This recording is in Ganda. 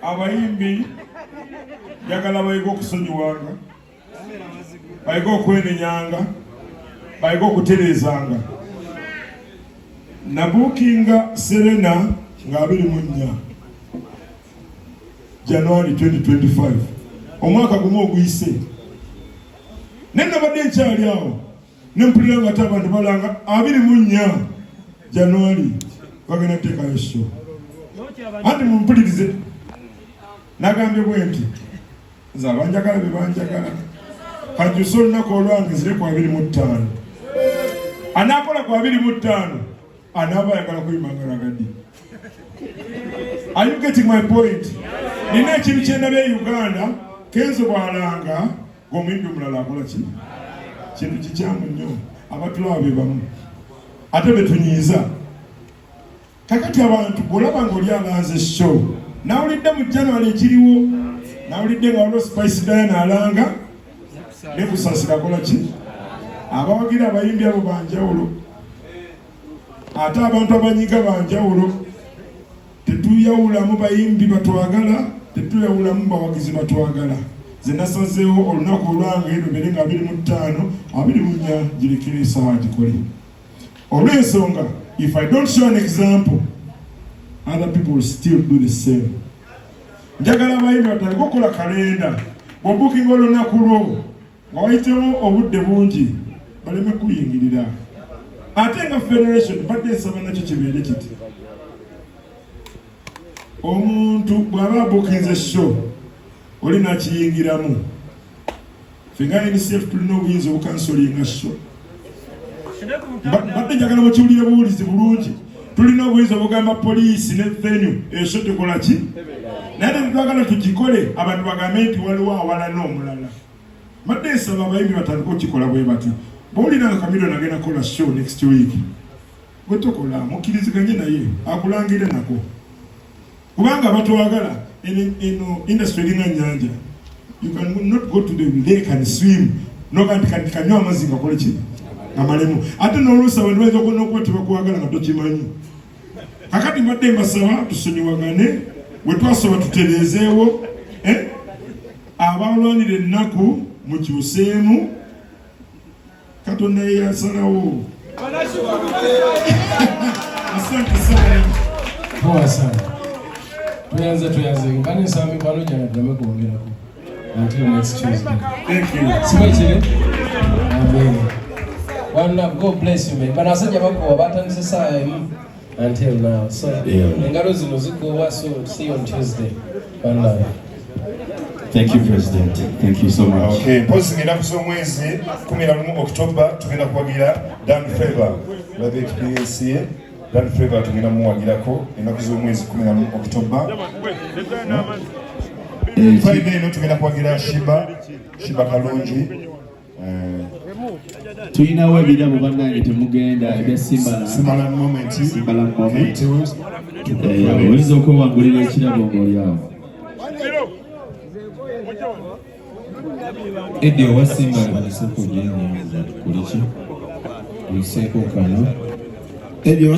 Abayimbi yagala bayiga okusonyiwanga, bayiga okwenenyanga, bayiga okutereezanga. Nabuukinga Serena nga 24 January 2025 omwaka gumu oguyise. Nenabadde nkyali awo nempulira nga ate abantu balanga 24 January bagenda kuteekayo show. Anti mumpulirize nagambye bwenti nze abanjagala be banjagala kajusa olunaku olwange nzire ku 25 anaakola ku 25 anaaba ayagala kuyimangalagadi. Are you getting my point? Nina ekintu kyendabya e Uganda Kenzo bwalanga ng'omuyimbi omulala akola ki kintu kikyamu nnyo abatulaba be bamu ate betunyiiza. Kakati abantu bw'olaba ng'oli alanze show nawulidde mu January ekiriwo nawulidde nga waliwo Spice Diana alanga ne Kusasira akola ki abawagira abayimbi abo banjawulo ate abantu abanyiga banjawulo. Tetuyawulamu bayimbi batwagala, tetuyawulamu bawagizi batwagala. Ze nasazeewo olunaku olwange lubere nga 25 24 girikira essaawa gikole. Olw'ensonga if I don't show an example, other people will still do the same. Njagala abayimbi batandika okukola kalenda bw'obukinga olunaku lwo nga wayitemu obudde bungi baleme kuyingirira. Ate nga federation badde nsaba nakyo kibeere kiti omuntu bw'aba abukinze show oli nakiyingiramu. Fenga NCF tulina obuyinza obukansolinga show. Badde njagala mukiwulire buwulizi bulungi. Tulina obuyinza obugamba poliisi ne venue esho tukola ki naye tetwagala tugikole abantu bagambe nti waliwo awala n'omulala. Badde nsaba abayimbi batandika okikola bwe bati. Bw'olina nga Kamiro nagenda kukola show next week gwe tokola mukkiriziganye naye akulangire nako kubanga batwagala eno industry erina nnyanja. You can not go to the lake and swim nogambi kanywa amazzi nga kole ki amalemu ate n'oluusi abantu bayinza okuba tebakwagala nga tokimanyi. Kakati mbadde mbasaba tusonyiwagane bwe twasaba tutereezeewo abalwanira ennaku mukyuseemu Katonda yasalawo. Asante sana. Poa sana. Tuyanze ngane sami balo jana drama kuongerako until next Tuesday. Thank you. Sibache. Amen. One love, God bless you man. Bana asajja bako batandise saa until now. So engalo zino zikuwa, so see you on Tuesday. One love. Thank you, President. Thank you so much. Okay, pozi ngenda kusoma mwezi 11 October tugenda kuwagira Dan Favor. Love experience ye. Dan Favor tugenda muwagirako ennaku z'omwezi 11 October. Friday no tugenda kuwagira Shiba Kalungi. Tuyinawo ebirabo bannange temugenda ebya Simala moment. Oyinza okwewangulira ekirabo ng'oli awo. Eddie owa Simba abaseeko gyenyanza tukoleki tutuuseeko kano ebyo